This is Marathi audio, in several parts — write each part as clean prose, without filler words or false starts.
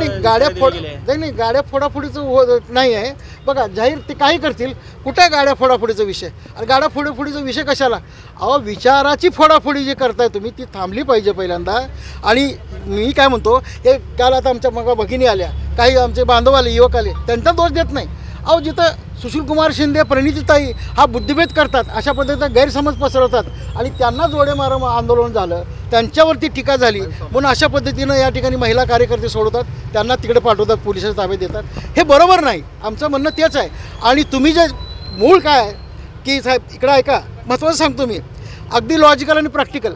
नाही गाड्या फोडाफोडीचं नाही आहे बघा. जाहीर ते काही करतील, कुठे गाड्या फोडाफोडीचा विषय आणि गाड्या फोडाफोडीचा विषय कशाला? अहो विचाराची फोडाफोडी जी करताय तुम्ही ती थांबली पाहिजे पहिल्यांदा. आणि मी काय म्हणतो, हे काल आता आमच्या मग भगिनी आल्या, काही आमचे बांधव आले, युवक आले, त्यांचा दोष देत नाही. अहो जिथं सुशीलकुमार शिंदे, प्रणितीताई हा बुद्धिभेद करतात, अशा पद्धतीचा गैरसमज पसरवतात आणि त्यांना जोडे मारा आंदोलन झालं, त्यांच्यावरती टीका झाली म्हणून अशा पद्धतीनं या ठिकाणी महिला कार्यकर्ते सोडवतात, त्यांना तिकडे पाठवतात, पोलिसाच्या ताब्यात देतात. हे बरोबर नाही. आमचं म्हणणं तेच आहे. आणि तुम्ही जे मूळ काय आहे की साहेब इकडं ऐका, महत्त्वाचं सांगतो मी, अगदी लॉजिकल आणि प्रॅक्टिकल,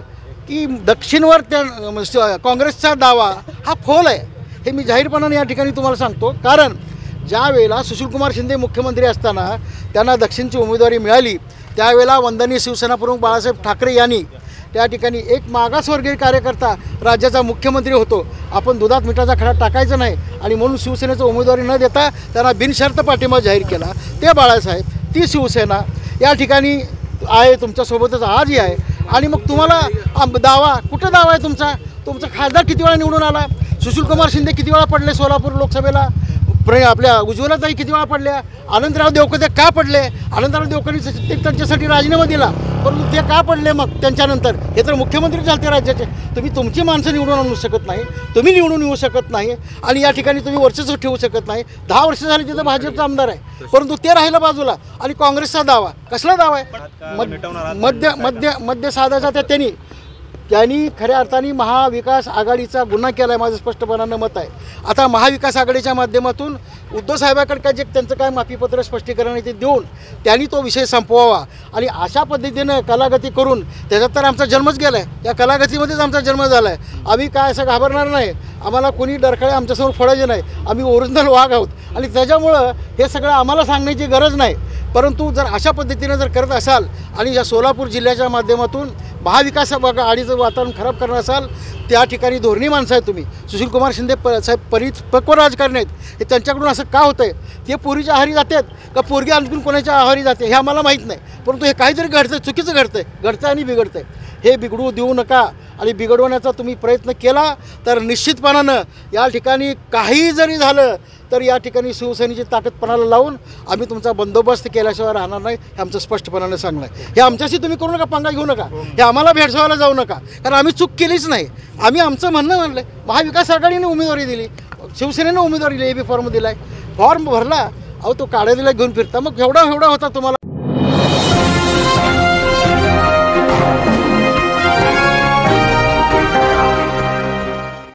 की दक्षिणवर त्या काँग्रेसचा दावा हा फोल आहे. हे मी जाहीरपणाने या ठिकाणी तुम्हाला सांगतो. कारण ज्या वेळेला सुशीलकुमार शिंदे मुख्यमंत्री असताना त्यांना दक्षिणची उमेदवारी मिळाली, त्यावेळेला वंदनीय शिवसेना प्रमुख बाळासाहेब ठाकरे यांनी त्या ठिकाणी एक मागासवर्गीय कार्यकर्ता राज्याचा मुख्यमंत्री होतो, आपण दुधात मिठाचा खडा टाकायचा नाही आणि म्हणून शिवसेनेचं उमेदवारी न देता त्यांना बिनशर्त पाठिंबा जाहीर केला. ते बाळासाहेब, ती शिवसेना या ठिकाणी आहे, तुमच्यासोबतच आजही आहे. आणि मग तुम्हाला दावा, कुठं दावा आहे तुमचा खासदार किती वेळा निवडून आला? सुशीलकुमार शिंदे किती वेळा पडले सोलापूर लोकसभेला? आपल्या उज्ज्वलाताई किती वेळा पडल्या? आनंदराव देवकते का पडले? आनंदराव देवकतेंनी त्यांच्यासाठी राजीनामा दिला, परंतु ते का पडले मग त्यांच्यानंतर? हे तर मुख्यमंत्री झाले राज्याचे. तुम्ही तुमची माणसं निवडून आणू शकत नाही, तुम्ही निवडून येऊ शकत नाही आणि या ठिकाणी तुम्ही वर्चस्व ठेवू शकत नाही. 10 वर्ष झाली तिथं भाजपचा आमदार आहे, परंतु ते राहिलं बाजूला. आणि काँग्रेसचा दावा कसला दावा आहे? मध्य साधायचा त्यांनी खऱ्या अर्थाने महाविकास आघाडीचा गुन्हा केला आहे, माझं स्पष्टपणानं मत आहे. आता महाविकास आघाडीच्या माध्यमातून उद्धव साहेबांकडे काय जे त्यांचं काय माफीपत्र स्पष्टीकरण आहे ते देऊन त्यांनी तो विषय संपवावा. आणि अशा पद्धतीनं कलागती करून त्याच्यात तर आमचा जन्मच गेला आहे, या कलागतीमध्येच आमचा जन्म झाला आहे. आम्ही काय असं घाबरणार नाही, आम्हाला कोणी डरकाळे आमच्यासमोर फोडायचे नाही, आम्ही ओरिजिनल वाघ आहोत. आणि त्याच्यामुळं हे सगळं आम्हाला सांगण्याची गरज नाही. परंतु जर अशा पद्धतीनं जर करत असाल आणि या सोलापूर जिल्ह्याच्या माध्यमातून महाविकास आघाडीचं वातावरण खराब करणार असाल, त्या ठिकाणी धोरणी माणसं आहे तुम्ही. सुशीलकुमार शिंदे साहेब परिपक्व राजकारणी आहेत, हे त्यांच्याकडून असं का होतं आहे? ते पोरीच्या आहारी जातात का पोरगी आणखून कोणाच्या आहारी जाते हे आम्हाला माहीत नाही, परंतु हे काहीतरी घडतं, चुकीचं घडतं आणि बिघडतं. हे बिघडू देऊ नका. आणि बिघडवण्याचा तुम्ही प्रयत्न केला तर निश्चितपणानं या ठिकाणी काही जरी झालं तर या ठिकाणी शिवसेनेची ताकद पणाला लावून आम्ही तुमचा बंदोबस्त केल्याशिवाय राहणार नाही, हे आमचं स्पष्टपणाने सांगणं आहे. हे आमच्याशी तुम्ही करू नका, पंगा घेऊ नका, हे आम्हाला भेडसावायला जाऊ नका, कारण आम्ही चूक केलीच नाही. आम्ही आमचं म्हणणं म्हणलं आहे. महाविकास आघाडीने उमेदवारी दिली, शिवसेनेनं उमेदवारी दिली, AB फॉर्म दिला आहे, फॉर्म भरला, अहो तो काढा दिला घेऊन फिरता, मग एवढा होता तुम्हाला.